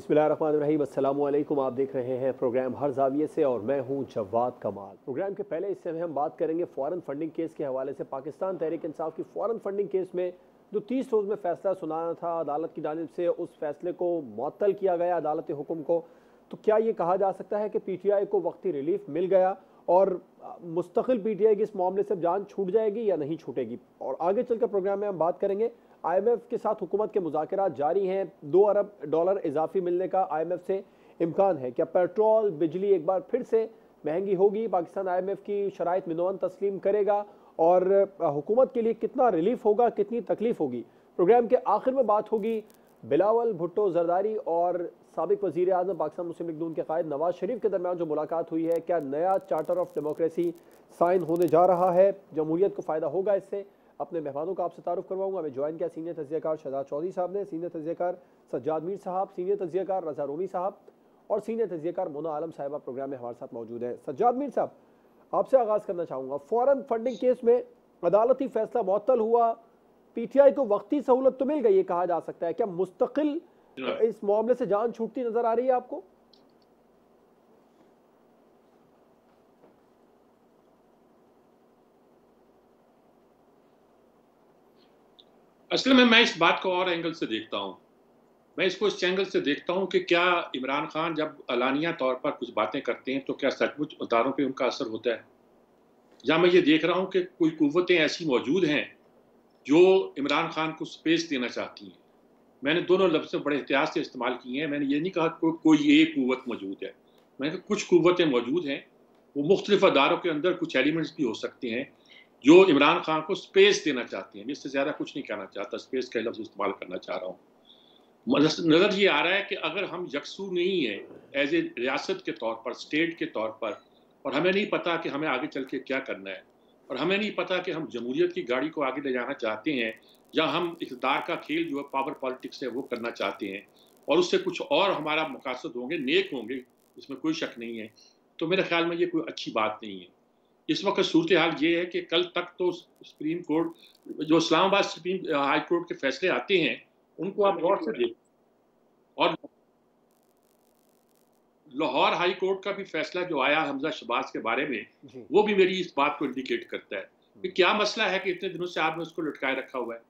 बिस्मिल्लाहिर्रहमानिर्रहीम, अस्सलामुअलैकुम। आप देख रहे हैं प्रोग्राम हर जाविये से और मैं हूं जवाद कमाल। प्रोग्राम के पहले हिस्से में हम बात करेंगे फ़ौरन फंडिंग केस के हवाले से। पाकिस्तान तहरीक इंसाफ की फ़ौरन फंडिंग केस में जो 30 रोज़ में फ़ैसला सुनाना था, अदालत की जानिब से उस फैसले को मुअत्तल किया गया, अदालती हुक्म को। तो क्या ये कहा जा सकता है कि PTI को वक्ती रिलीफ मिल गया और मुस्तकिल PTI की इस मामले से जान छूट जाएगी या नहीं छूटेगी? और आगे चलकर प्रोग्राम में हम बात करेंगे IMF के साथ हुकूमत के मुज़ाकरात जारी हैं। $2 अरब इजाफी मिलने का IMF से इम्कान है। क्या पेट्रोल बिजली एक बार फिर से महंगी होगी? पाकिस्तान IMF की शराइत मिनोअन तस्लीम करेगा और हुकूमत के लिए कितना रिलीफ होगा, कितनी तकलीफ होगी? प्रोग्राम के आखिर में बात होगी बिलावल भुट्टो जरदारी और साबिक वज़ीर आज़म पाकिस्तान मुस्लिम लीग नून के कायद नवाज शरीफ के दरमियान जो मुलाकात हुई है, क्या नया चार्टर ऑफ डेमोक्रेसी साइन होने जा रहा है? जमहूरियत को फ़ायदा होगा इससे? अपने मेहमानों का आपसे तारुफ करवाऊंगा। हमें ज्वाइन किया सीनियर तज्ज़ियाकार शहजाद चौधरी साहब ने, सीनियर तज्ज़ियाकार सज्जाद मीर साहब, सीनियर तज्ज़ियाकार रज़ा रूमी साहब और सीनियर तज्ज़ियाकार मोना आलम साहिबा प्रोग्राम में हमारे साथ मौजूद हैं। सज्जाद मीर साहब, आपसे आगाज़ करना चाहूँगा। फ़ौरन फंडिंग केस में अदालती फैसला मुअत्तल हुआ, PTI को वक्ती सहूलत तो मिल गई, ये कहा जा सकता है। क्या मुस्तकिल इस मामले से जान छूटती नजर आ रही है आपको? असल में मैं इस बात को और एंगल से देखता हूँ। मैं इसको इस एंगल से देखता हूँ कि क्या इमरान खान जब अलानिया तौर पर कुछ बातें करते हैं तो क्या सचमुच अदारों पे उनका असर होता है, या मैं ये देख रहा हूँ कि कोई कुव्वतें ऐसी मौजूद हैं जो इमरान खान को स्पेस देना चाहती हैं। मैंने दोनों लफ्ज़ बड़े एहतियात से इस्तेमाल किए हैं। मैंने ये नहीं कहा कोई एक कुव्वत मौजूद है, मैंने कहा कुछ कुव्वतें मौजूद हैं। वो मुख्तलिफ अदारों के अंदर कुछ एलिमेंट्स भी हो सकते हैं जो इमरान खान को स्पेस देना चाहते हैं। इससे ज़्यादा कुछ नहीं कहना चाहता, स्पेस का लफ्ज़ इस्तेमाल करना चाह रहा हूँ। नज़र ये आ रहा है कि अगर हम यकसू नहीं है एज ए रियासत के तौर पर, स्टेट के तौर पर, और हमें नहीं पता कि हमें आगे चल के क्या करना है, और हमें नहीं पता कि हम जमहूरियत की गाड़ी को आगे ले जाना चाहते हैं या हम इक़्तिदार का खेल जो है पावर पॉलिटिक्स है वो करना चाहते हैं, और उससे कुछ और हमारा मकासद होंगे, नेक होंगे, इसमें कोई शक नहीं है, तो मेरे ख्याल में ये कोई अच्छी बात नहीं है। इस वक्त सूरत हाल ये है कि कल तक तो सुप्रीम कोर्ट, जो इस्लामाबाद सुप्रीम हाई कोर्ट के फैसले आते हैं उनको आप गौर से देखें, और लाहौर हाई कोर्ट का भी फैसला जो आया हमजा शहबाज के बारे में, वो भी मेरी इस बात को इंडिकेट करता है कि क्या मसला है कि इतने दिनों से आपने उसको लटकाए रखा हुआ है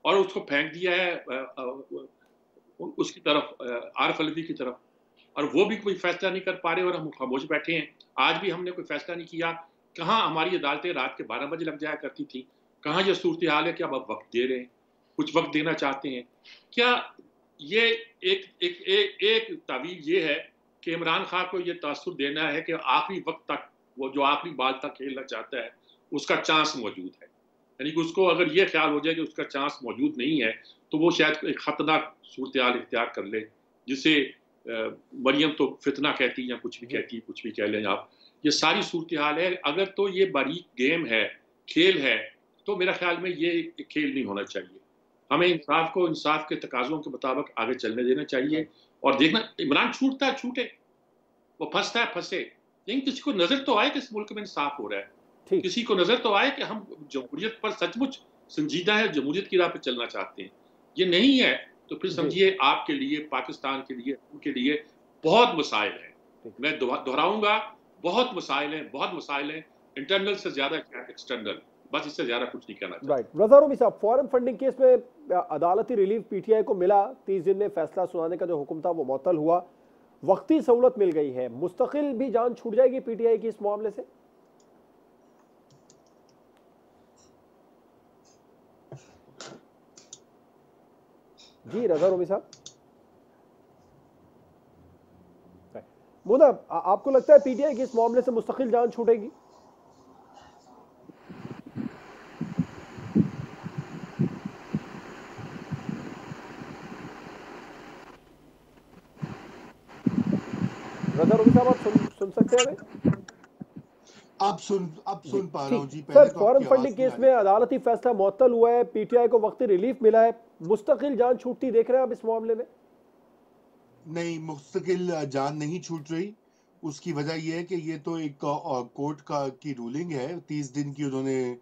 और उसको फेंक दिया है उसकी तरफ, आरफ अलवी की तरफ, और वो भी कोई फैसला नहीं कर पा रहे और हम खामोश बैठे हैं। आज भी हमने कोई फैसला नहीं किया। कहाँ हमारी अदालतें रात के 12 बजे लग जाया करती थी, कहाँ ये सूरत हाल है कि अब आप वक्त दे रहे हैं, कुछ वक्त देना चाहते हैं? क्या ये एक तावीज़ ये है कि इमरान खान को ये तासुर देना है कि आखिरी वक्त तक वो जो आखिरी बाल तक खेलना चाहता है उसका चांस मौजूद है, यानी कि उसको अगर ये ख्याल हो जाए कि उसका चांस मौजूद नहीं है तो वो शायद एक खतरनाक सूरत हाल इख्तियार कर ले, जिसे मरियम तो फितना कहती है या कुछ भी कहती है, कुछ भी कह लें आप, ये सारी सूरत हाल है। अगर तो ये बारीक गेम है, खेल है, तो मेरा ख्याल में ये खेल नहीं होना चाहिए। हमें इंसाफ को इंसाफ के तकाज़ों के मुताबिक आगे चलने देना चाहिए और देखना इमरान छूटता है छूटे, वो फंसता है फंसे, लेकिन किसी को नजर तो आए कि इस मुल्क में इंसाफ हो रहा है, किसी को नजर तो आए कि हम जमहूरियत पर सचमुच संजीदा है, जमहूरियत की राह पर चलना चाहते हैं। ये नहीं है तो फिर समझिए आपके लिए, पाकिस्तान के लिए, उनके लिए बहुत मसाइल हैं। मैं दोहराऊंगा, बहुत मसाइल हैं, बहुत मसाइल हैं, इंटरनल से ज्यादा एक्सटर्नल। बस इससे ज्यादा कुछ नहीं कहना चाहिए। राइट। रज़ा रूमी साहब, फॉरेन फंडिंग केस में अदालती रिलीफ PTI को मिला, 30 दिन में फैसला सुनाने का जो हुक्म था वो मुअत्तल हुआ, वक्ती सहूलत मिल गई है, मुस्तकिल भी जान छूट जाएगी PTI की इस मामले से? जी रज़ा रूमी साहब, मोना, आपको लगता है PTI की इस मामले से मुस्तकिल जान छूटेगी? रज़ा रूमी साहब, आप सुन सकते हैं हमें? अब सुन पा रहा हूं जी। सर, फॉरेन फंडिंग केस में अदालती फैसला मुअत्तल हुआ है, PTI को वक्ती रिलीफ मिला है, मुस्तकिल जान छूटती देख रहे हैं आप इस मामले में? नहीं, मुस्तकिल जान नहीं छूट रही। उसकी वजह यह है कि ये तो एक कोर्ट की रूलिंग है, 30 दिन की उन्होंने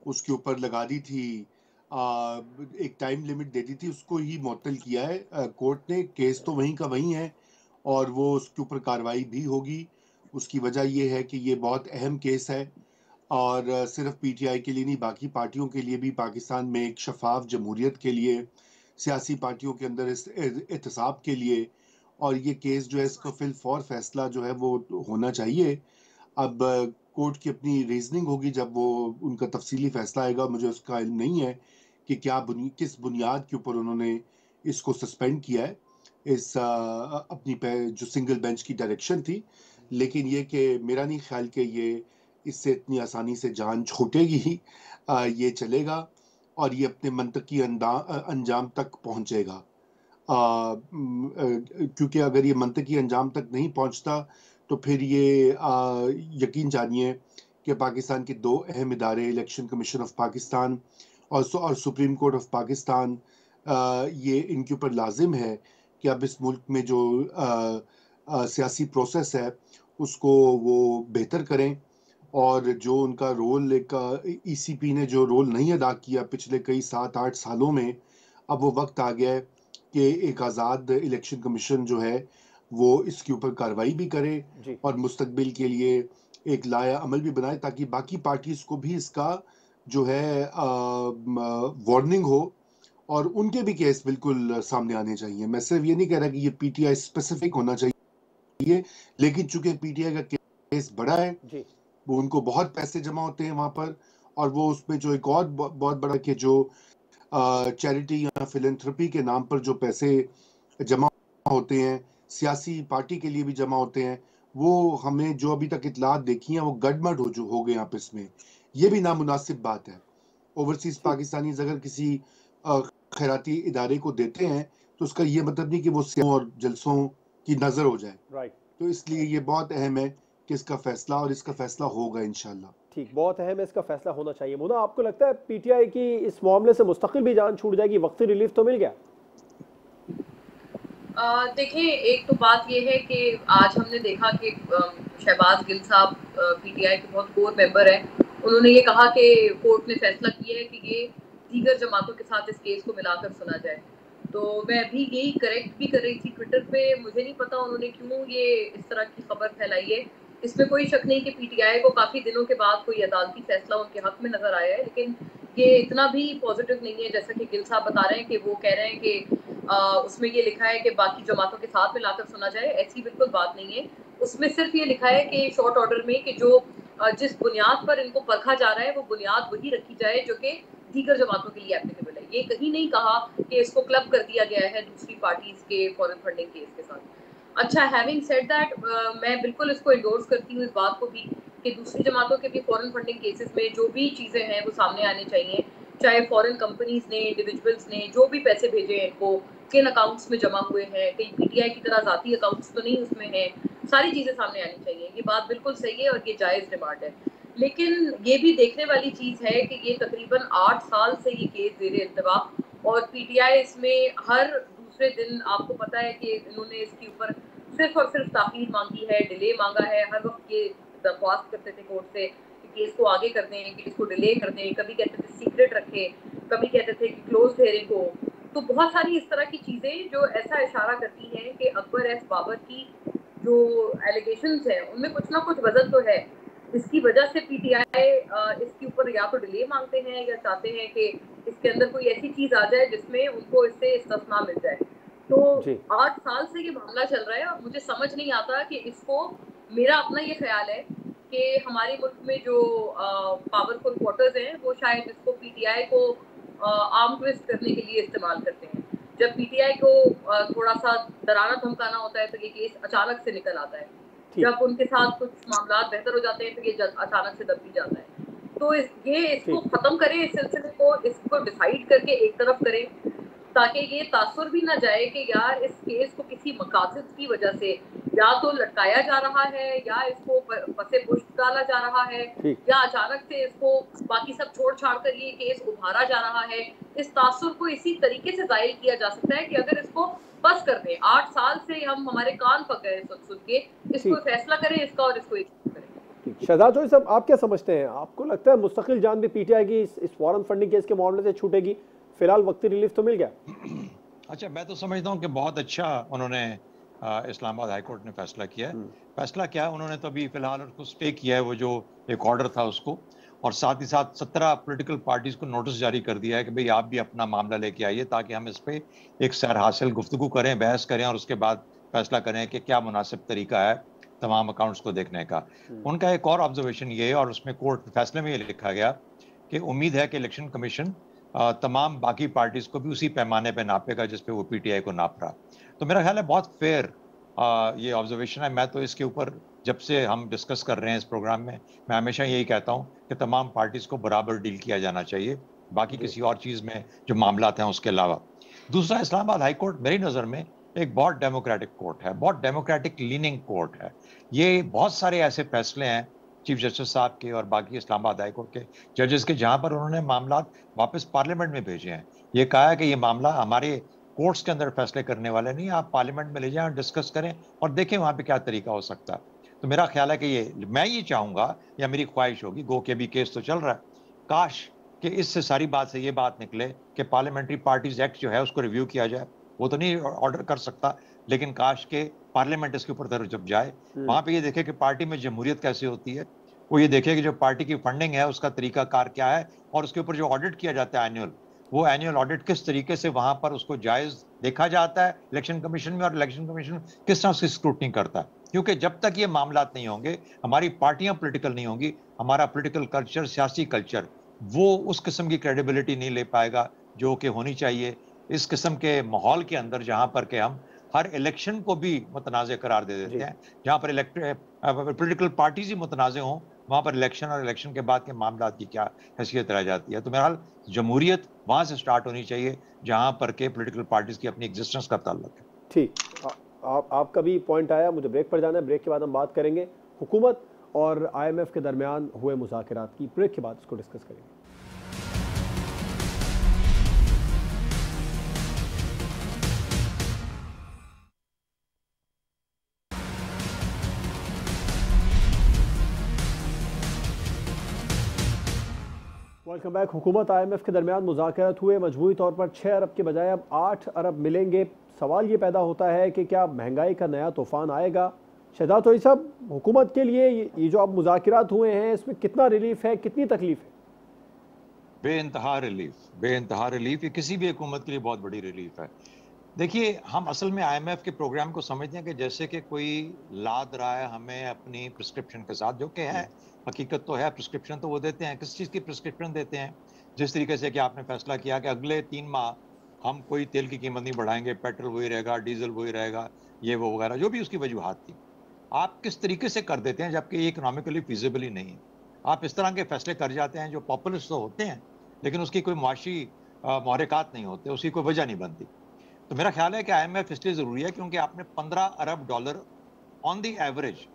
उसके ऊपर लगा दी थी एक टाइम लिमिट दे दी थी, उसको ही मुअत्तल किया है कोर्ट ने। केस तो वहीं का वहीं है और वो उसके ऊपर कार्रवाई भी होगी। उसकी वजह ये है कि ये बहुत अहम केस है और सिर्फ पीटीआई के लिए नहीं, बाकी पार्टियों के लिए भी, पाकिस्तान में एक शफाफ जमहूरियत के लिए, सियासी पार्टियों के अंदर इस एहतसाब के लिए। और ये केस जो है, इसको फिल फॉर फैसला जो है वो होना चाहिए। अब कोर्ट की अपनी रीजनिंग होगी जब वो उनका तफसीली फैसला आएगा। मुझे उसका इल्म नहीं है कि किस बुनियाद के ऊपर उन्होंने इसको सस्पेंड किया है, इस अपनी जो सिंगल बेंच की डायरेक्शन थी। लेकिन ये कि मेरा नहीं ख्याल कि ये इससे इतनी आसानी से जान छूटेगी ही। ये चलेगा और ये अपने मंतकी अंजाम तक पहुंचेगा। क्योंकि अगर ये मंतकी अंजाम तक नहीं पहुंचता तो फिर ये यकीन जानिए कि पाकिस्तान के दो अहम इदारे, इलेक्शन कमीशन ऑफ पाकिस्तान और सुप्रीम कोर्ट ऑफ पाकिस्तान, ये इनके ऊपर लाजिम है कि अब इस मुल्क में जो सियासी प्रोसेस है उसको वो बेहतर करें। और जो उनका रोल, एक ईसीपी ने जो रोल नहीं अदा किया पिछले कई 7-8 सालों में, अब वो वक्त आ गया है कि एक आज़ाद इलेक्शन कमीशन जो है वो इसके ऊपर कार्रवाई भी करे और मुस्तकबिल के लिए एक लाया अमल भी बनाए, ताकि बाकी पार्टीज को भी इसका जो है वार्निंग हो और उनके भी केस बिल्कुल सामने आने चाहिए। मैं सिर्फ ये नहीं कह रहा कि ये पीटीआई स्पेसिफिक होना चाहिए, लेकिन चूंकि पीटीआई का केस बड़ा है, वो उनको बहुत पैसे जमा होते हैं वहां पर, और वो उसमें जो एक और बहुत बड़ा कि जो चैरिटी या फिलैंथ्रोपी के नाम पर जो पैसे जमा होते हैं, सियासी पार्टी के लिए भी जमा होते हैं, वो हमें जो अभी तक इतलात देखी हैं वो गड़बड़ हो गए आपस में। ये भी नामुनासिब बात है। ओवरसीज पाकिस्तानीज अगर किसी खैराती इदारे को देते हैं तो उसका ये मतलब नहीं कि वो सियासों और जलसों की नजर हो जाए। तो इसलिए ये बहुत अहम है कि इसका फैसला, और इसका फैसला होगा इंशाल्लाह। ठीक, बहुत अहम है, इसका फैसला होना चाहिए। मुना, आपको लगता है पीटीआई की इस मामले से मुस्तकिल भी जान छूट जाएगी? वक्ती रिलीफ तो मिल गया? देखिए, एक तो बात ये है कि आज हमने देखा कि शहबाज गिल साहब पीटीआई के बहुत कोर मेंबर हैं। उन्होंने ये कहा कि कोर्ट ने फैसला किया है कि ये दीगर जमातों के साथ इस केस को मिलाकर सुना जाए। तो मैं अभी यही करेक्ट भी कर रही थी ट्विटर पे, मुझे नहीं पता उन्होंने क्यों ये इस तरह की खबर फैलाई है। इसमें कोई शक नहीं कि पीटीआई को काफ़ी दिनों के बाद कोई अदालती फैसला उनके हक में नजर आया है, लेकिन ये इतना भी पॉजिटिव नहीं है जैसा कि गिल साहब बता रहे हैं कि वो कह रहे हैं कि उसमें ये लिखा है कि बाकी जमातों के साथ मिलाकर सुना जाए। ऐसी बिल्कुल बात नहीं है। उसमें सिर्फ ये लिखा है कि शॉर्ट ऑर्डर में कि जो जिस बुनियाद पर इनको परखा जा रहा है वो बुनियाद वही रखी जाए जो कि दीगर जमातों के लिए एप्लीकेबल है। ये कहीं नहीं कहा कि इसको क्लब कर दिया गया है दूसरी पार्टीज के फॉरेन फंडिंग केस के साथ। अच्छा, हैविंग सेड दैट, मैं बिल्कुल इसको एंडोर्स करती हूँ इस बात को भी कि दूसरी जमातों के भी फॉरेन फंडिंग केसेस में जो भी चीज़ें हैं वो सामने आनी चाहिए। चाहे फॉरेन कंपनीज ने, इंडिविजुअल्स ने जो भी पैसे भेजे हैं इनको, किन अकाउंट्स में जमा हुए हैं, कहीं पीटीआई की तरह जाती अकाउंट्स तो नहीं उसमें हैं, सारी चीज़ें सामने आनी चाहिए। ये बात बिल्कुल सही है और ये जायज़ डिमांड है। लेकिन ये भी देखने वाली चीज़ है कि ये तकरीबन 8 साल से ये केस ज़ेरे इंतबाह, और पीटीआई इसमें हर दूसरे दिन, आपको पता है कि इन्होंने इसके ऊपर सिर्फ और सिर्फ ताख़ीर मांगी है, डिले मांगा है। हर वक्त ये दरख्वास्त करते थे कोर्ट से कि केस को आगे कर दें, कि इसको डिले कर दें। कभी कहते थे सीक्रेट रखें, कभी कहते थे कि क्लोज हेयरिंग हो। तो बहुत सारी इस तरह की चीज़ें जो ऐसा इशारा करती हैं कि अकबर एस बाबर की जो एलिगेशंस हैं उनमें कुछ ना कुछ वजन तो है। इसकी वजह से पीटीआई इसके ऊपर या तो डिले मांगते हैं या चाहते हैं कि इसके अंदर कोई ऐसी चीज़ आ जाए जिसमें उनको इससे इस्तिस्ना मिल जाए। तो 8 साल से ये मामला चल रहा है और मुझे समझ नहीं आता कि इसको, मेरा अपना ये ख्याल है कि हमारे मुल्क में जो पावरफुल क्वार्टर्स हैं वो शायद इसको पीटीआई को आर्म ट्विस्ट करने के लिए इस्तेमाल करते हैं। जब पीटीआई को थोड़ा सा डराना धमकाना होता है तो ये केस अचानक से निकल आता है। जब उनके साथ कुछ मामला बेहतर हो जाते हैं तो ये अचानक से दब भी जाता है। तो इसको खत्म करें, इस सिलसिले को, इसको डिसाइड करके एक तरफ करें, ताकि ये तासुर भी ना जाए कि यार इस केस को किसी मकासद की वजह से या तो लटकाया जा रहा है या इसको पसे पुष्ट डाला जा रहा है या अचानक से इसको बाकी सब छोड़ छाड़ कर ये केस उभारा जा रहा है। इस तासुर को इसी तरीके से जाहिर किया जा सकता है कि अगर इसको बस कर दें, 8 साल से हमारे कान पक गए सुन के, इसको फैसला करें इसका और इसको करें। शहजाद चौधरी साहब, आप क्या समझते हैं? आपको लगता है मुस्तकिल जान भी पीटीआई की इस फॉरेन फंडिंग केस के मामले से छूटेगी? फिलहाल वक्ती रिलीफ तो मिल गया। अच्छा, मैं तो समझता हूँ कि बहुत अच्छा उन्होंने इस्लामाबाद हाई कोर्ट ने फैसला किया है। फैसला क्या है, उन्होंने तो अभी फिलहाल उसको स्टे किया है, वो जो एक ऑर्डर था उसको, और साथ ही साथ 17 पॉलिटिकल पार्टीज को नोटिस जारी कर दिया है कि भाई आप भी अपना मामला लेके आइए, ताकि हम इस पे एक सैर हासिल गुफ्तगू करें, बहस करें और उसके बाद फैसला करें कि क्या मुनासिब तरीका है तमाम अकाउंट्स को देखने का। उनका एक और ऑब्जर्वेशन ये है, और उसमें कोर्ट फैसले में ये लिखा गया कि उम्मीद है कि इलेक्शन कमीशन तमाम बाकी पार्टीज को भी उसी पैमाने पे नापेगा जिस पे वो पीटीआई को नाप रहा। तो मेरा ख्याल है बहुत फेयर ये ऑब्जर्वेशन है। मैं तो इसके ऊपर जब से हम डिस्कस कर रहे हैं इस प्रोग्राम में, मैं हमेशा यही कहता हूं कि तमाम पार्टीज को बराबर डील किया जाना चाहिए, बाकी किसी और चीज में जो मामला हैं उसके अलावा। दूसरा, इस्लामाबाद हाई कोर्ट मेरी नजर में एक बहुत डेमोक्रेटिक कोर्ट है, बहुत डेमोक्रेटिक लीनिंग कोर्ट है। ये बहुत सारे ऐसे फैसले हैं चीफ जस्टिस साहब के और बाकी इस्लामाबाद हाई कोर्ट के जजेस के, जहां पर उन्होंने मामला वापस पार्लियामेंट में भेजे हैं। ये कहा है कि ये मामला हमारे कोर्ट्स के अंदर फैसले करने वाले नहीं, आप पार्लियामेंट में ले जाएं और डिस्कस करें और देखें वहां पे क्या तरीका हो सकता है। तो मेरा ख्याल है कि मैं ये चाहूंगा, या मेरी ख्वाहिश होगी, गो के भी केस तो चल रहा है, काश कि इससे सारी बात से ये बात निकले कि पार्लियामेंट्री पार्टीज एक्ट जो है उसको रिव्यू किया जाए। वो तो नहीं ऑर्डर कर सकता, लेकिन काश के पार्लियामेंट इसके ऊपर जब जाए, वहां पे ये देखे कि पार्टी में जमहूरियत कैसे होती है, वो ये देखे कि जो पार्टी की फंडिंग है उसका तरीकाकार क्या है, और उसके ऊपर जो ऑडिट किया जाता है एनुअल, वो एनुअल ऑडिट किस तरीके से वहां पर उसको जायज देखा जाता है इलेक्शन कमीशन में, और इलेक्शन कमीशन किस तरह से स्क्रूटनी करता है। क्योंकि जब तक ये मामलात नहीं होंगे, हमारी पार्टियां पॉलिटिकल नहीं होंगी, हमारा पॉलिटिकल कल्चर, सियासी कल्चर, वो उस किस्म की क्रेडिबिलिटी नहीं ले पाएगा जो कि होनी चाहिए इस किस्म के माहौल के अंदर, जहां पर के हम हर इलेक्शन को भी मुतनाज़ करार दे देते हैं। जहां पर पॉलिटिकल पार्टीज ही मुतनाज़ हों, वहां पर इलेक्शन और इलेक्शन के बाद के मामला की क्या हैसियत रह जाती है। तो बहरहाल जमहूरियत वहां से स्टार्ट होनी चाहिए जहां पर के पॉलिटिकल पार्टीज की अपनी एग्जिस्टेंस का ताल्लुक है। ठीक, आपका भी पॉइंट आया, मुझे ब्रेक पर जाना है। ब्रेक के बाद हम बात करेंगे हुकूमत और IMF के दरमियान हुए मुज़ाकरात की। ब्रेक के बाद इसको डिस्कस करेंगे। Welcome back. हुकूमत IMF के दरमियान मुज़ाकरात हुए, मजमूई तौर पर 6 अरब के बजाय अब 8 अरब मिलेंगे। सवाल ये पैदा होता है कि क्या महंगाई का नया तूफान आएगा? शहजाद चौधरी साहब, हुकूमत के लिए ये जो अब मुज़ाकरात हुए हैं, इसमें कितना रिलीफ है, कितनी तकलीफ है? बेइंतहा रिलीफ, बेइंतहा रिलीफ। ये किसी भी हुकूमत के लिए बहुत बड़ी रिलीफ है। देखिए, हम असल में IMF के प्रोग्राम को समझते हैं कि जैसे कि कोई लाद रहा है हमें अपनी प्रिस्क्रिप्शन के साथ, जो कि है, हकीकत तो है, प्रिस्क्रिप्शन तो वो देते हैं। किस चीज़ की प्रिस्क्रिप्शन देते हैं? जिस तरीके से कि आपने फैसला किया कि अगले 3 माह हम कोई तेल की कीमत नहीं बढ़ाएंगे, पेट्रोल वही रहेगा, डीजल वही रहेगा, ये वो वगैरह, जो भी उसकी वजूहात थी, आप किस तरीके से कर देते हैं जबकि ये इकोनॉमिकली फिजिबल ही नहीं है। आप इस तरह के फैसले कर जाते हैं जो पॉपुलिस्ट तो होते हैं, लेकिन उसकी कोई मुआशी महरक़ात नहीं होते, उसकी कोई वजह नहीं बनती। तो मेरा ख्याल है कि IMF इसलिए ज़रूरी है क्योंकि आपने $15 अरब ऑन दी एवरेज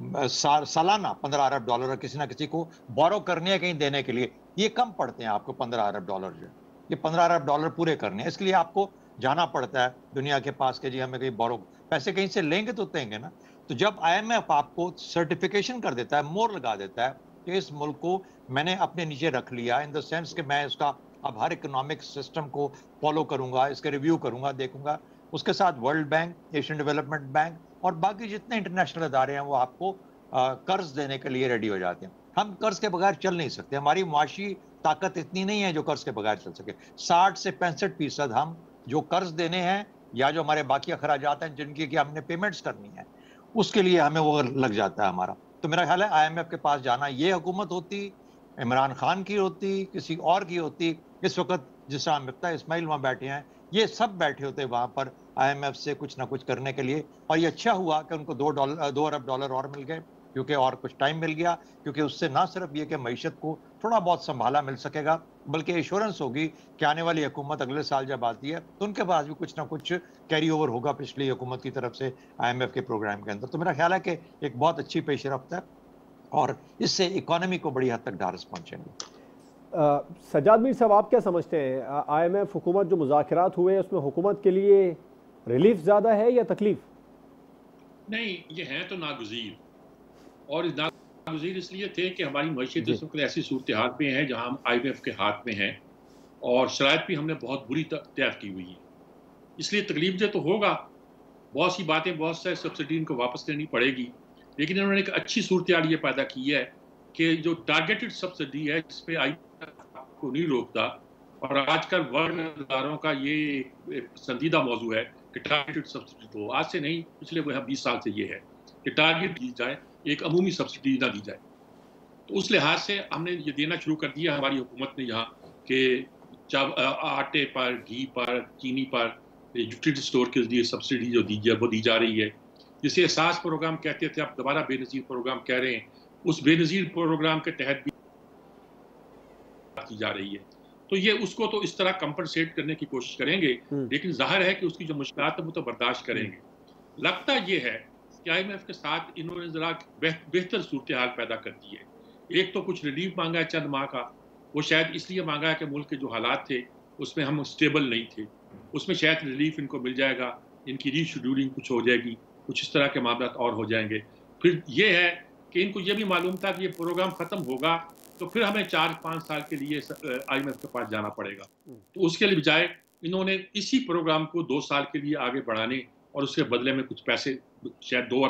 सालाना $15 अरब किसी ना किसी को बोरो करने है, कहीं देने के लिए, ये कम पड़ते हैं आपको $15 अरब जो, ये $15 अरब पूरे करने हैं। इसके लिए आपको जाना पड़ता है दुनिया के पास कि जी हमें कहीं बोरो, पैसे कहीं से लेंगे तो देंगे ना। तो जब IMF आपको सर्टिफिकेशन कर देता है, मोहर लगा देता है कि इस मुल्क को मैंने अपने नीचे रख लिया, इन द सेंस कि मैं इसका अब हर इकोनॉमिक सिस्टम को फॉलो करूंगा, इसके रिव्यू करूंगा, देखूंगा, उसके साथ world bank, Asian development bank और बाकी जितने इंटरनेशनल अदारे हैं वो आपको कर्ज देने के लिए रेडी हो जाते हैं। हम कर्ज के बगैर चल नहीं सकते, हमारी मुआशी ताकत इतनी नहीं है जो कर्ज के बगैर चल सके। 60 से 65% हम जो कर्ज देने हैं या जो हमारे बाकी अखराजात हैं जिनकी कि हमने पेमेंट्स करनी है, उसके लिए हमें वो लग जाता है हमारा। तो मेरा ख्याल है IMF के पास जाना, ये हुकूमत होती, इमरान खान की होती, किसी और की होती, इस वक्त जिस तरह मिफ्ता इस्माइल वहाँ बैठे हैं, ये सब बैठे होते वहाँ पर IMF से कुछ ना कुछ करने के लिए। और ये अच्छा हुआ कि उनको $2 अरब और मिल गए, क्योंकि और कुछ टाइम मिल गया, क्योंकि उससे ना सिर्फ ये कि मईशत को थोड़ा बहुत संभाला मिल सकेगा, बल्कि एश्योरेंस होगी कि आने वाली हुकूमत अगले साल जब आती है तो उनके पास भी कुछ ना कुछ कैरी ओवर होगा पिछली हुकूमत की तरफ से IMF के प्रोग्राम के अंदर। तो मेरा ख्याल है कि एक बहुत अच्छी पेशरफ्त है और इससे इकोनॉमी को बड़ी हद तक ढारस पहुंचेंगे। सज्जाद मीर साहब, आप क्या समझते हैं, IMF हुकूमत जो मुज़ाकरात हुए उसमें हुकूमत के लिए रिलीफ ज़्यादा है या तकलीफ? नहीं, ये है तो नागुज़ीर, और वज़ीर इसलिए थे कि हमारी मईशत इस वक्त ऐसी सूरत हाल पे है जहाँ हम IMF के हाथ में हैं और शराइत भी हमने बहुत बुरी तैयार की हुई है, इसलिए तकलीफ तो होगा, बहुत सी बातें, बहुत से सब्सिडी इनको वापस लेनी पड़ेगी, लेकिन इन्होंने एक अच्छी सूरत हाल ये पैदा की है कि जो टारगेटेड सब्सिडी है जिस पे IMF को नहीं रोकता, और आजकल वर्ल्ड इदारों का ये एक पसंदीदा मौजू है कि टारगेटेड सब्सिडी तो आज से नहीं, पिछले 20 साल से ये है कि टारगेट दी जाए, एक अमूमी सब्सिडी ना दी जाए। तो उस लिहाज से हमने ये देना शुरू कर दिया हमारी हुकूमत ने यहाँ कि आटे पर, घी पर, चीनी पर यूटिलिटी स्टोर के लिए सब्सिडी जो दी जा रही है, जिसे एहसास प्रोग्राम कहते थे, अब दोबारा बेनज़ीर प्रोग्राम कह रहे हैं, उस बेनज़ीर प्रोग्राम के तहत भी की जा रही है। तो ये उसको तो इस तरह कंपनसेट करने की कोशिश करेंगे, लेकिन जाहिर है कि उसकी जो मुश्किलात है वो तो बर्दाश्त करेंगे। लगता ये है कि IMF के साथ इन्होंने जरा बेहतर सूरत हाल पैदा कर दी है। एक तो कुछ रिलीफ मांगा है चंद माह का, वो शायद इसलिए मांगा है कि मुल्क के जो हालात थे उसमें हम स्टेबल नहीं थे, उसमें शायद रिलीफ इनको मिल जाएगा, इनकी रीशेड्यूलिंग कुछ हो जाएगी, कुछ इस तरह के मामला और हो जाएंगे। फिर ये है कि इनको ये भी मालूम था कि ये प्रोग्राम ख़त्म होगा तो फिर हमें 4-5 साल के लिए IMF के पास जाना पड़ेगा, तो उसके लिए बजाय इन्होंने इसी प्रोग्राम को 2 साल के लिए आगे बढ़ाने और उसके बदले में कुछ पैसे, शायद $2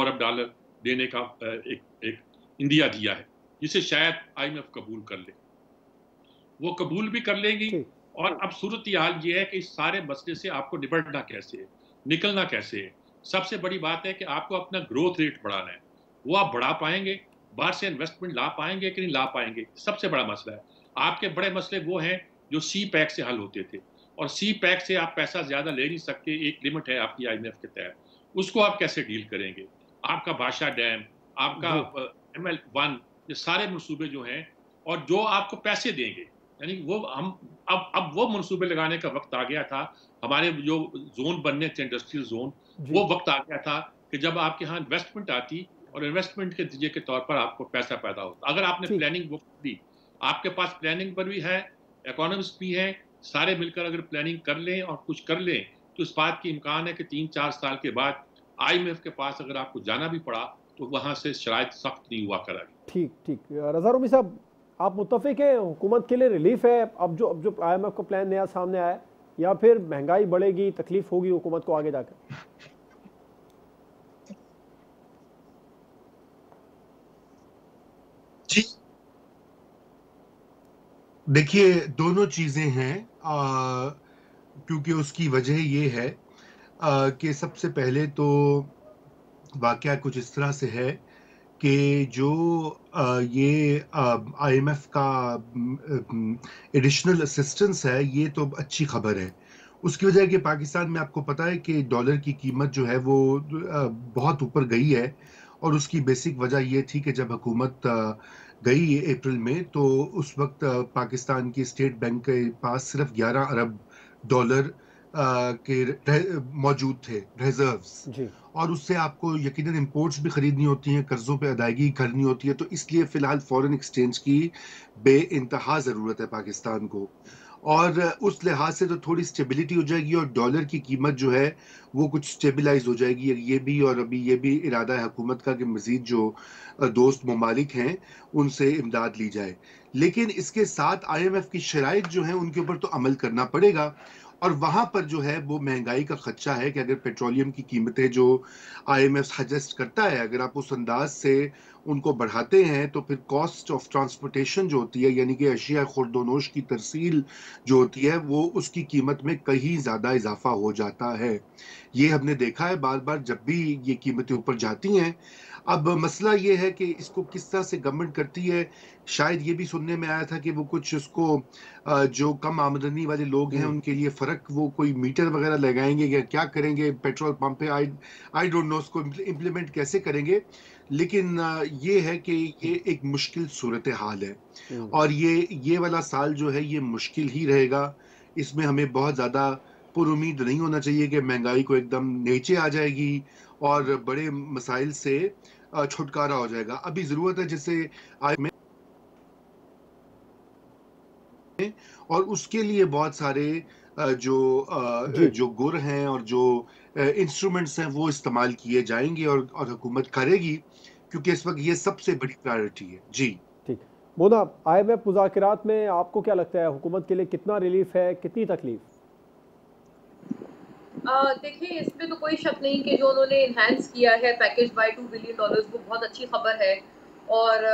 अरब देने का एक इंदिया दिया है, जिसे शायद IMF कबूल कर ले। वो कबूल भी कर लेंगी। और अब सूरत हाल ये है कि इस सारे मसले से आपको निपटना कैसे है, निकलना कैसे है। सबसे बड़ी बात है कि आपको अपना ग्रोथ रेट बढ़ाना है, वो आप बढ़ा पाएंगे, बाहर से इन्वेस्टमेंट ला पाएंगे कि नहीं ला पाएंगे, सबसे बड़ा मसला है। आपके बड़े मसले वो हैं जो CPEC से हल होते थे, और CPEC से आप पैसा ज्यादा ले नहीं सकते, एक लिमिट है आपकी IMF के तहत, उसको आप कैसे डील करेंगे। आपका बादशाह डैम, आपका ML1, ये सारे मनसूबे जो हैं और जो आपको पैसे देंगे, यानी वो हम अब वो मनसूबे लगाने का वक्त आ गया था। हमारे जो जोन बनने थे, इंडस्ट्रियल जोन, वो वक्त आ गया था कि जब आपके यहाँ इन्वेस्टमेंट आती और इन्वेस्टमेंट के नतीजे के तौर पर आपको पैसा पैदा होता। अगर आपने प्लानिंग वो दी, आपके पास प्लानिंग पर भी है, इकोनॉमिस्ट भी हैं, सारे मिलकर अगर प्लानिंग कर लें और कुछ कर लें तो इस बात की इम्कान है कि 3-4 साल के बाद IMF के पास अगर आपको जाना भी पड़ा तो वहाँ से शराइत सख्त नहीं हुआ करेगी। ठीक। रज़ा रूमी साहब, आप मुत्तफिक हैं हुकूमत के लिए रिलीफ है अब जो IMF का प्लान नया सामने आया, या फिर महंगाई बढ़ेगी, तकलीफ होगी हुकूमत को आगे जाकर? जी देखिए, दोनों चीजें हैं, क्योंकि उसकी वजह ये है कि सबसे पहले तो वाकया कुछ इस तरह से है कि जो ये IMF का एडिशनल असिस्टेंस है, ये तो अच्छी खबर है। उसकी वजह है कि पाकिस्तान में आपको पता है कि डॉलर की कीमत जो है वो बहुत ऊपर गई है, और उसकी बेसिक वजह ये थी कि जब हुकूमत गई अप्रैल में, तो उस वक्त पाकिस्तान की स्टेट बैंक के पास सिर्फ $11 अरब के मौजूद थे रिजर्व्स, और उससे आपको यकीनन इंपोर्ट्स भी खरीदनी होती हैं, कर्जों पे अदायगी करनी होती है, तो इसलिए फिलहाल फॉरेन एक्सचेंज की बेइंतहा ज़रूरत है पाकिस्तान को, और उस लिहाज से तो थोड़ी स्टेबिलिटी हो जाएगी और डॉलर की कीमत जो है वो कुछ स्टेबलाइज हो जाएगी। ये भी, और अभी ये भी इरादा है हुकूमत का कि मज़ीद जो दोस्त ममालिक हैं उनसे इमदाद ली जाए, लेकिन इसके साथ IMF की शराइत जो हैं उनके ऊपर तो अमल करना पड़ेगा, और वहाँ पर जो है वो महंगाई का खदशा है कि अगर पेट्रोलियम की कीमतें जो IMF सजेस्ट करता है, अगर आप उस अंदाज से उनको बढ़ाते हैं तो फिर कॉस्ट ऑफ ट्रांसपोर्टेशन जो होती है, यानी कि अशिया खुर्दोनोश की तरसील जो होती है, वो उसकी कीमत में कहीं ज़्यादा इजाफा हो जाता है। ये हमने देखा है बार बार जब भी ये कीमतें ऊपर जाती हैं। अब मसला ये है कि इसको किस तरह से गवर्नमेंट करती है। शायद ये भी सुनने में आया था कि वो कुछ उसको जो कम आमदनी वाले लोग हैं उनके लिए फ़र्क, वो कोई मीटर वगैरह लगाएंगे या क्या करेंगे पेट्रोल पंप पे, आई डोंट नो उसको इम्प्लीमेंट कैसे करेंगे, लेकिन ये है कि ये एक मुश्किल सूरत हाल है, और ये वाला साल जो है ये मुश्किल ही रहेगा। इसमें हमें बहुत ज़्यादा पुरुमीद नहीं होना चाहिए कि महंगाई को एकदम नीचे आ जाएगी और बड़े मसाइल से छुटकारा हो जाएगा। अभी ज़रूरत है जैसे और उसके लिए बहुत सारे जो गुर हैं और जो इंस्ट्रूमेंट्स हैं वो इस्तेमाल किए जाएंगे और हुकूमत करेगी क्योंकि इस वक्त ये सबसे बड़ी प्रायोरिटी है। जी ठीक। मोना, IMF मुज़ाकरात में आपको क्या लगता है हुकूमत के लिए कितना रिलीफ है, कितनी तकलीफ? देखिए, इसमें तो कोई शक नहीं कि जो उन्होंने इन्हांस किया है पैकेज बाय $2 बिलियन, वो बहुत अच्छी खबर है और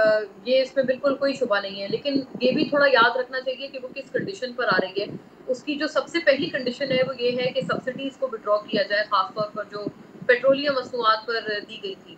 ये इसमें बिल्कुल कोई शुबा नहीं है। लेकिन ये भी थोड़ा याद रखना चाहिए कि वो किस कंडीशन पर आ रही है। उसकी जो सबसे पहली कंडीशन है वो ये है कि सब्सिडीज को विड्रॉ किया जाए, खासतौर पर जो पेट्रोलियम मसनूआत पर दी गई थी।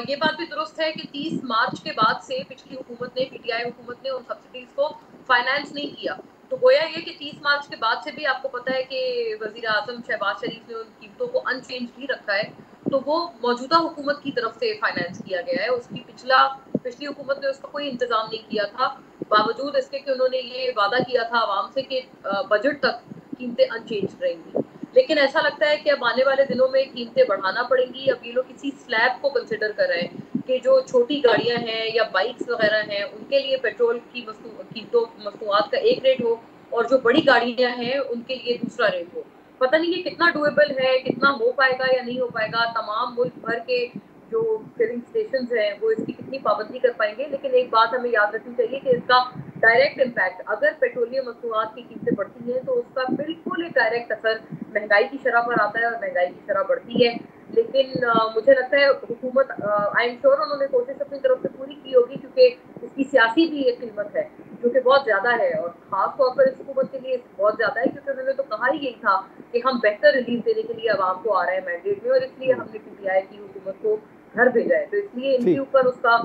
ये बात भी दुरुस्त है कि 30 मार्च के बाद से पिछली हुकूमत ने, PTI हुकूमत ने उन सब्सिडीज को फाइनेंस नहीं किया। तो गोया ये कि 30 मार्च के बाद से भी आपको पता है कि वजीर आजम शहबाज शरीफ ने उन कीमतों को अनचेंज ही रखा है, तो वो मौजूदा हुकूमत की तरफ से फाइनेंस किया गया है। उसकी पिछली हुकूमत ने उसका कोई इंतजाम नहीं किया था, बावजूद इसके कि उन्होंने ये वादा किया था आवाम से कि बजट तक कीमतें अनचेंज रहेंगी। लेकिन ऐसा लगता है कि अब आने वाले दिनों में कीमतें बढ़ाना पड़ेंगी। अब ये लोग किसी स्लैब को कंसिडर कर रहे हैं कि जो छोटी गाड़ियां हैं या बाइक्स वगैरह हैं उनके लिए पेट्रोल की मसनूआत का एक रेट हो और जो बड़ी गाड़ियां हैं उनके लिए दूसरा रेट हो। पता नहीं ये कितना डुएबल है, कितना हो पाएगा या नहीं हो पाएगा। तमाम मुल्क भर के जो फिलिंग स्टेशन हैं वो इसकी कितनी पाबंदी कर पाएंगे। लेकिन एक बात हमें याद रखनी चाहिए कि इसका डायरेक्ट इम्पैक्ट, अगर पेट्रोलियम मसनूआत की कीमतें बढ़ती हैं तो उसका बिल्कुल एक डायरेक्ट असर महंगाई की शरह पर आता है और महंगाई की शरह बढ़ती है। लेकिन मुझे लगता है हुकूमत, आई एम श्योर उन्होंने कोशिश अपनी तरफ से पूरी की होगी, क्योंकि इसकी सियासी भी एक कीमत है जो कि बहुत ज्यादा है और खास तौर पर इस हुकूमत के लिए बहुत ज्यादा है, क्योंकि उन्होंने तो कहा ही यही था कि हम बेहतर रिलीफ देने के लिए आवाम को आ रहे हैं मैंडेट में और इसलिए हमने PTI की हुकूमत को घर भेजा है, तो इसलिए इनके ऊपर उसका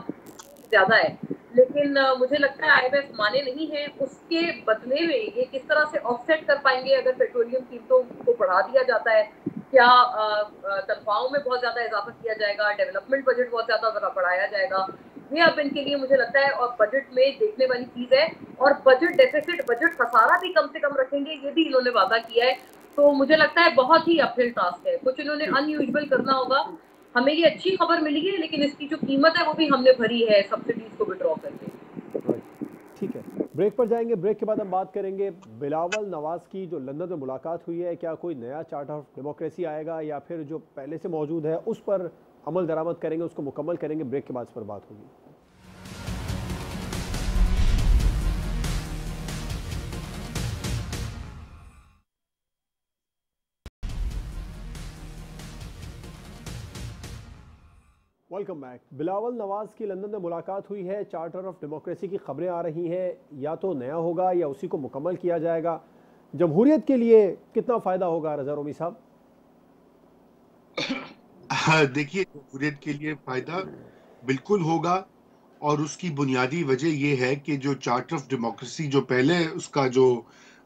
ज्यादा है। लेकिन मुझे लगता है IMF माने नहीं है, उसके बदले में ये किस तरह से ऑफसेट कर पाएंगे अगर पेट्रोलियम कीमतों को बढ़ा दिया जाता है। क्या तनख्वाहों में बहुत ज्यादा इजाफा किया जाएगा, डेवलपमेंट बजट बहुत ज्यादा बढ़ाया जाएगा, ये अब इनके लिए मुझे लगता है और बजट में देखने वाली चीज है। और बजट डेफिसिट, बजट खसारा भी कम से कम रखेंगे, ये भी इन्होंने वादा किया है। तो मुझे लगता है बहुत ही अपहिल टास्क है, कुछ इन्होंने अनयूजुअल करना होगा। हमें ये अच्छी खबर मिली है लेकिन इसकी जो कीमत है वो भी हमने भरी है सब्सिडीज को विड्रॉ करके। ठीक है, ब्रेक पर जाएंगे। ब्रेक के बाद हम बात करेंगे बिलावल नवाज की जो लंदन में मुलाकात हुई है, क्या कोई नया चार्टर ऑफ डेमोक्रेसी आएगा या फिर जो पहले से मौजूद है उस पर अमल दरामद करेंगे, उसको मुकम्मल करेंगे। ब्रेक के बाद इस पर बात होगी। Welcome back. बिलावल नवाज की लंदन में मुलाकात हुई है, चार्टर ऑफ डेमोक्रेसी की खबरें आ रही हैं, या तो नया होगा या उसी को मुकम्मल किया जाएगा। जमहूरियत के लिए कितना फायदा होगा रज़ा रोमी साहब? देखिए, जमहूरियत के लिए फायदा बिल्कुल होगा और उसकी बुनियादी वजह यह है कि जो चार्टर ऑफ डेमोक्रेसी जो पहले उसका जो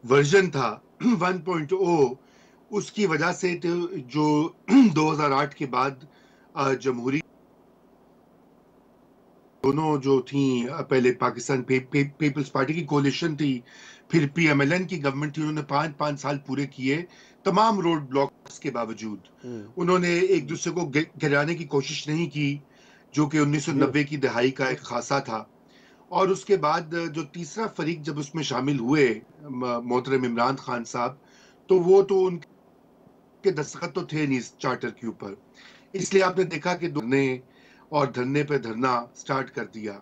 वर्जन था 1.0, उसकी वजह से जो 2008 के बाद जमहूरी दोनों जो थी, पहले पाकिस्तान पीपल्स पार्टी की कोलिशन थी, फिर PMLN की गवर्नमेंट थी, उन्होंने 5 साल पूरे किए तमाम रोड ब्लॉक्स के बावजूद। उन्होंने एक दूसरे को गिराने की कोशिश नहीं की, जो कि 1990 की दहाई का एक खासा था। और उसके बाद जो तीसरा फरीक जब उसमें शामिल हुए मोहतरम इमरान खान साहब, तो वो तो उनके दस्तखत तो थे नहीं इस चार्टर के ऊपर, इसलिए आपने देखा कि धरने पे धरना स्टार्ट कर दिया,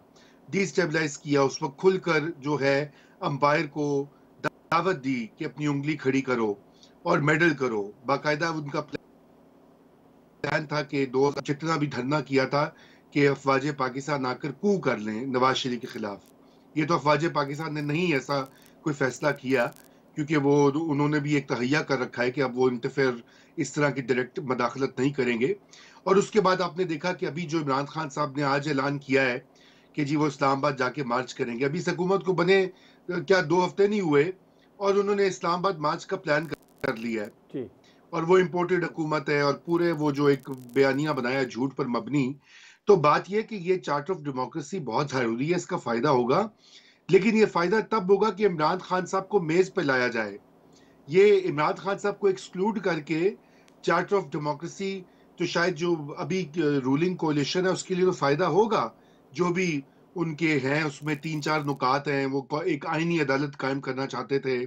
डिस्टेबलाइज किया। उस वक्त खुलकर जो है अंपायर को दावत दी कि अपनी उंगली खड़ी करो और मेडल करो। बाकायदा उनका प्लान था कि जितना भी धरना किया था कि अफवाज पाकिस्तान आकर कू कर लें नवाज शरीफ के खिलाफ। ये तो अफवाज पाकिस्तान ने नहीं ऐसा कोई फैसला किया, क्योंकि वो उन्होंने भी एक तहैया कर रखा है कि अब वो इंटरफेयर इस तरह की डायरेक्ट मदाखलत नहीं करेंगे। और उसके बाद आपने देखा कि अभी जो इमरान खान साहब ने आज ऐलान किया है कि जी वो इस्लामाबाद जाके मार्च करेंगे। अभी इस हुकूमत को बने क्या 2 हफ्ते नहीं हुए और उन्होंने इस्लामाबाद मार्च का प्लान कर लिया है, और वो इम्पोर्टेड हुकूमत है और पूरे वो जो एक बयानिया बनाया झूठ पर मबनी। तो बात यह कि ये चार्टर ऑफ डेमोक्रेसी बहुत जरूरी है, इसका फायदा होगा, लेकिन ये फायदा तब होगा कि इमरान खान साहब को मेज पे लाया जाए। ये इमरान खान साहब को एक्सक्लूड करके चार्टर ऑफ डेमोक्रेसी, तो शायद जो अभी रूलिंग कोalition है उसके लिए तो फायदा होगा। जो भी उनके हैं उसमें 3-4 नुकात हैं। वो एक आईनी अदालत कायम करना चाहते थे,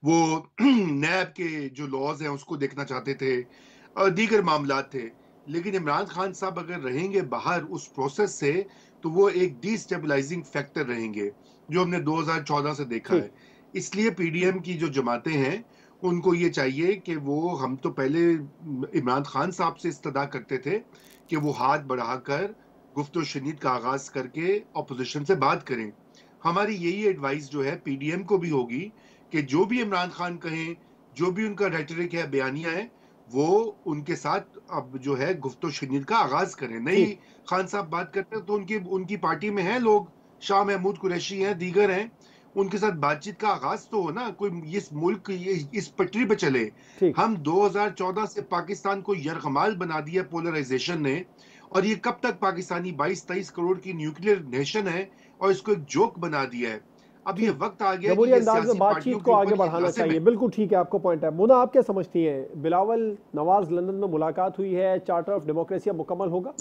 वो नैब के जो लॉज हैं उसको देखना चाहते थे, और दीगर मामलात थे। लेकिन इमरान खान साहब अगर रहेंगे बाहर उस प्रोसेस से तो वो एक डिस्टेबलाइजिंग फैक्टर रहेंगे, जो हमने 2014 से देखा है। इसलिए पीडीएम की जो जमातें हैं उनको ये चाहिए कि वो, हम तो पहले इमरान खान साहब से इस्तदा करते थे कि वो हाथ बढ़ाकर गुफ्तो शनीद का आगाज करके अपोजिशन से बात करें। हमारी यही एडवाइस जो है पीडीएम को भी होगी कि जो भी इमरान खान कहें, जो भी उनका रेटरिक है, बयानिया है, वो उनके साथ अब जो है गुफ्तो शनीद का आगाज करें। नहीं खान साहब बात करते हैं तो उनकी पार्टी में हैं लोग, शाह महमूद कुरैशी हैं, दीगर हैं, उनके साथ बातचीत का आगाज तो हो ना, कोई इस मुल्क इस पटरी पे चले। हम 2014 से पाकिस्तान को यरगमाल बना दिया पोलराइजेशन ने, और ये कब तक पाकिस्तानी 22-23 करोड़ की न्यूक्लियर नेशन है और इसको एक जोक बना दिया है। अब ये वक्त आ गया जमहूरी अंदाज में बातचीत को आगे बढ़ाना चाहिए। बिल्कुल ठीक है, आपको पॉइंट है। मुना, आप क्या समझती हैं? बिलावल नवाज लंदन में मुलाकात हुई है, चार्टर ऑफ डेमोक्रेसी मुकम्मल होगा?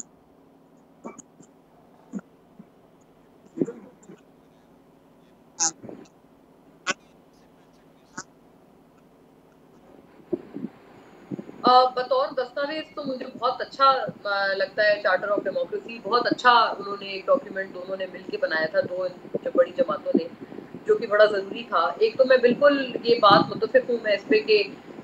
बतौर दस्तावेज तो मुझे बहुत अच्छा लगता है। चार्टर ऑफ डेमोक्रेसी बहुत अच्छा उन्होंने एक डॉक्यूमेंट दोनों ने मिलके बनाया था, दो बड़ी जमातों ने, जो कि बड़ा ज़रूरी था। एक तो मैं बिल्कुल ये बात मुत्तफिक हूँ मैं इस पे कि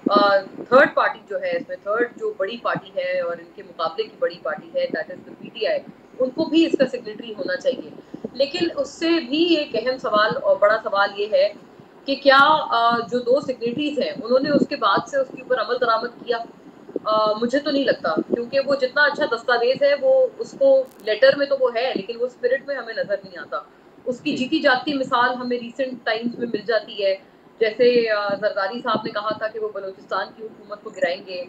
थर्ड पार्टी जो है, इसमें थर्ड जो बड़ी पार्टी है और इनके मुकाबले की बड़ी पार्टी है, दैट इज द पीटीआई, उनको भी इसका सिग्नेटरी होना चाहिए। लेकिन उससे भी एक अहम सवाल और बड़ा सवाल ये है कि क्या जो दो सिग्नेटरीज हैं उन्होंने उसके बाद से उसके ऊपर अमल दरामद किया? मुझे तो नहीं लगता, क्योंकि वो जितना अच्छा दस्तावेज है वो उसको लेटर में तो वो है, लेकिन वो स्पिरिट में हमें नजर नहीं आता। उसकी जीती जागती मिसाल हमें रिसेंट टाइम्स में मिल जाती है, जैसे जरदारी साहब ने कहा था कि वो बलूचिस्तान की हुकूमत को गिराएंगे।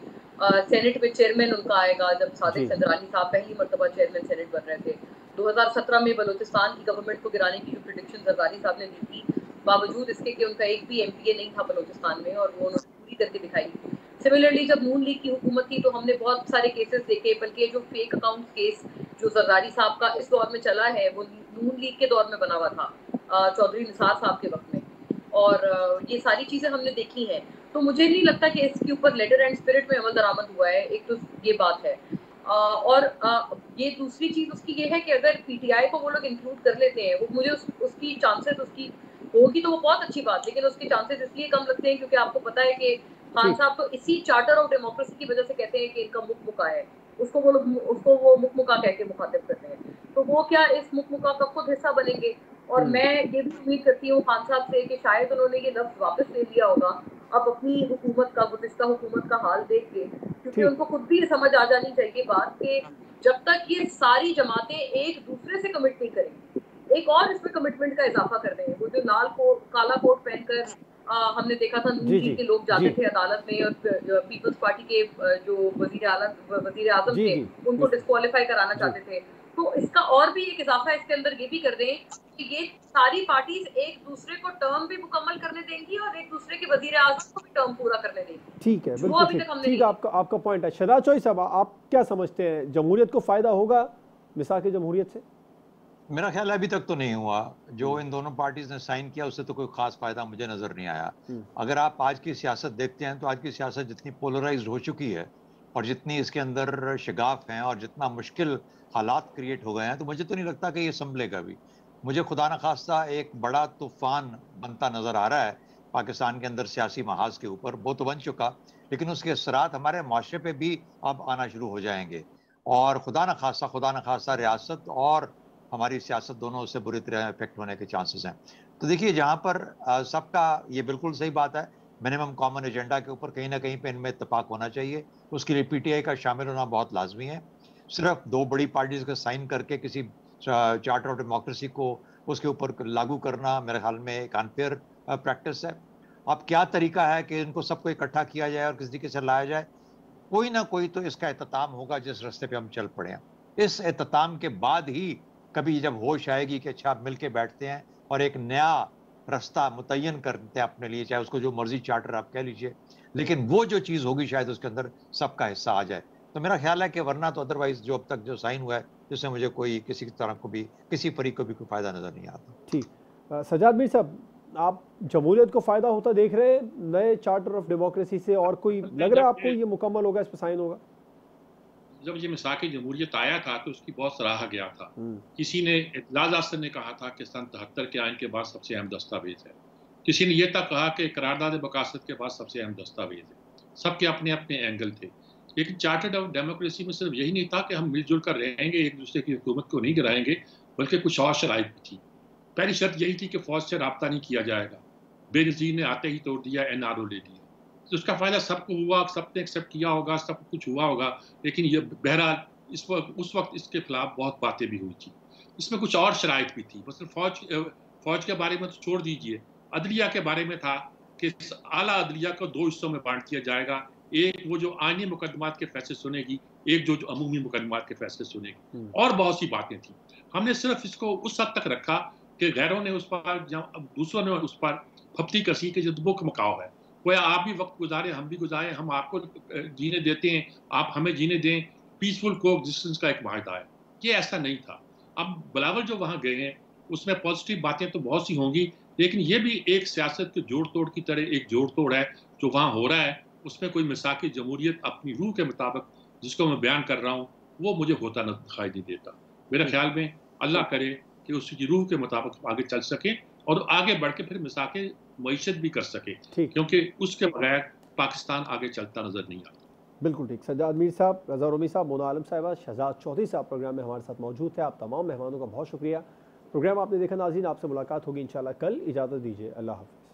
सेनेट में चेयरमैन उनका आएगा, जब सादिक संदरानी साहब पहली मरतबा चेयरमैन सेनेट बन रहे थे। 2017 में बलूचिस्तान की गवर्नमेंट को गिराने की जो प्रेडिक्शन जरदारी साहब ने दी थी, बावजूद इसके कि उनका एक भी एमपीए नहीं था बलूचिस्तान में, और वो उन्होंने पूरी करके दिखाई। सिमिलरली जब नून लीग की हुकूमत थी तो हमने बहुत सारे केसेस देखे, बल्कि जो फेक अकाउंट केस जो जरदारी साहब का इस दौर में चला है वो नून लीग के दौर में बना हुआ था, चौधरी निसार साहब के वक्त में, और ये सारी चीजें हमने देखी हैं। तो मुझे नहीं लगता कि इसके ऊपर लेटर एंड स्पिरिट में अमल दरामद हुआ है, एक तो ये बात है। और ये दूसरी चीज उसकी ये है कि अगर पीटीआई को वो लोग इंक्लूड कर लेते हैं, वो मुझे उसकी चांसेस उसकी होगी तो वो बहुत अच्छी बात, लेकिन उसके चांसेस इसलिए कम लगते हैं क्योंकि आपको पता है कि खान साहब तो इसी चार्टर ऑफ डेमोक्रेसी की वजह से कहते हैं कि इनका मुकमुका है, उसको वो मुकमुका कह के मुखातिब करते हैं। तो वो क्या इस मुकमुका का खुद हिस्सा बनेंगे? और मैं ये भी उम्मीद करती हूँ खान साहब से कि शायद उन्होंने ये लफ्ज वापस ले लिया होगा अब अपनी हुकूमत का, गुज़िश्ता हुकूमत का हाल देख के, क्योंकि उनको खुद भी ये समझ आ जानी चाहिए बात कि जब तक ये सारी जमातें एक दूसरे से कमिट नहीं करेंगी, एक और इसमें कमिटमेंट का इजाफा कर देंगे। वो जो काला कोट पहनकर हमने देखा था नून लीग के लोग जाते थे अदालत में, और पीपल्स पार्टी के जो वजीर आजम थे उनको डिस्क्वालीफाई कराना चाहते थे। तो इसका और भी एक इजाफा इसके अंदर ये भी कर दें कि ये सारी पार्टीज एक दूसरे को टर्म भी मुकम्मल करने देंगी और एक दूसरे के वजीर आजम को भी टर्म पूरा करने देंगी। ठीक है, बिल्कुल ठीक, आपका पॉइंट है। शहजाद चौधरी साहब, आप क्या समझते हैं, जमहूरियत को फायदा होगा मिसाक जमहूरियत से? मेरा ख्याल अभी तक तो नहीं हुआ। जो इन दोनों पार्टीज ने साइन किया उससे तो कोई खास फायदा मुझे नजर नहीं आया। अगर आप आज की सियासत देखते हैं तो आज की सियासत जितनी पोलराइज्ड हो चुकी है और जितनी इसके अंदर शगाफ हैं और जितना मुश्किल हालात क्रिएट हो गए हैं, तो मुझे तो नहीं लगता कि ये संभलेगा भी। मुझे खुदा न खास्ता एक बड़ा तूफान बनता नजर आ रहा है पाकिस्तान के अंदर सियासी महाज के ऊपर। वो तो बन चुका, लेकिन उसके असरात हमारे माशरे पे भी अब आना शुरू हो जाएंगे, और खुदा न खास्ता रियासत और हमारी सियासत दोनों उससे बुरी तरह इफेक्ट होने के चांसेस हैं। तो देखिए, जहाँ पर सबका ये बिल्कुल सही बात है, मिनिमम कॉमन एजेंडा के ऊपर कहीं ना कहीं पे इनमें इत्तेफाक होना चाहिए। उसके लिए पीटीआई का शामिल होना बहुत लाजमी है। सिर्फ दो बड़ी पार्टीज का साइन करके किसी चार्टर ऑफ डेमोक्रेसी को उसके ऊपर लागू करना मेरे ख्याल में एक अनफेयर प्रैक्टिस है। अब क्या तरीका है कि इनको सबको इकट्ठा किया जाए और किसी तरीके से लाया जाए? कोई ना कोई तो इसका एहतमाम होगा जिस रास्ते पे हम चल पड़े हैं। इस एहतमाम के बाद ही कभी जब होश आएगी कि अच्छा मिल के बैठते हैं और एक नया रास्ता मुतय्यन करते हैं अपने लिए, चाहे उसको जो मर्जी चार्टर आप कह लीजिए, लेकिन वो जो चीज़ होगी शायद उसके अंदर सबका हिस्सा आ जाए। तो मेरा ख्याल है कि वरना तो अदरवाइज जो अब तक जो साइन हुआ है, जिससे मुझे कोई किसी तरह को भी किसी फरीक को भी कोई फायदा नजर नहीं आता। ठीक, सजाद मीर साहब, आप जमहूरियत को फायदा होता देख रहे हैं नए चार्टर ऑफ डेमोक्रेसी से, और कोई लग रहा है आपको ये मुकम्मल होगा, इस पर साइन होगा? जब ये मिसाक जमहूरियत आया था तो उसकी बहुत सराहा गया था। किसी ने, एतजाज आसन ने कहा था कि सन 73 के आइन के बाद सबसे अहम दस्तावेज है। किसी ने यह तक कहा कि करारदाद बकासत के बाद सबसे अहम दस्तावेज है। सबके अपने अपने एंगल थे, लेकिन चार्टर्ड ऑफ डेमोक्रेसी में सिर्फ यही नहीं था कि हम मिलजुल कर रहेंगे, एक दूसरे की हुकूमत को नहीं गिराएंगे, बल्कि कुछ और शराइत भी थी। पहली शर्त यही थी कि फौज से रब्ता नहीं किया जाएगा। बेनज़ीर ने आते ही तोड़ दिया, NRO ले लिया, तो उसका फायदा सबको हुआ, सबने एक्सेप्ट किया होगा, सब कुछ हुआ होगा, लेकिन ये बहरहाल उस वक्त इसके खिलाफ बहुत बातें भी हुई थी। इसमें कुछ और शराइत भी थी, मतलब फौज के बारे में तो छोड़ दीजिए, अदलिया के बारे में था कि आला अदलिया को 2 हिस्सों में बांट दिया जाएगा। एक वो जो आईनी मुकदमात के फैसले सुनेगी, एक जो अमूमी मुकदमात के फैसले सुनेगी, और बहुत सी बातें थी। हमने सिर्फ इसको उस हद तक रखा कि गैरों ने उस पर, दूसरों ने उस पर फप्ती कसी कि जो बुक मकाओ है, कोई आप भी वक्त गुजारे, हम भी गुजारे, हम आपको जीने देते हैं, आप हमें जीने दें, पीसफुल को एग्जिस्टेंस का एक माहदा है। ये ऐसा नहीं था। अब बिलावल जो वहाँ गए हैं उसमें पॉजिटिव बातें तो बहुत सी होंगी, लेकिन ये भी एक सियासत के जोड़ तोड़ की तरह एक जोड़ तोड़ है जो वहाँ हो रहा है। उसमें कोई मिसाक जमहूरियत अपनी रूह के मुताबिक जिसको मैं बयान कर रहा हूँ वो मुझे होता न दिखाई नहीं देता। मेरे ख्याल में अल्लाह करे कि उसकी रूह के मुताबिक आगे चल सके और आगे बढ़ के फिर मिसाक मईशत भी कर सके, क्योंकि उसके बगैर पाकिस्तान आगे चलता नजर नहीं आता। बिल्कुल ठीक। सज्जाद मीर साहब, रज़ा रोमी साहब, मोना आलम साहिबा, शहजाद चौधरी साहब प्रोग्राम में हमारे साथ मौजूद थे। आप तमाम मेहमानों का बहुत शुक्रिया। प्रोग्राम आपने देखा नाज़रीन, आपसे मुलाकात होगी इंशाल्लाह कल। इजाज़त दीजिए, अल्लाह हाफ़िज़।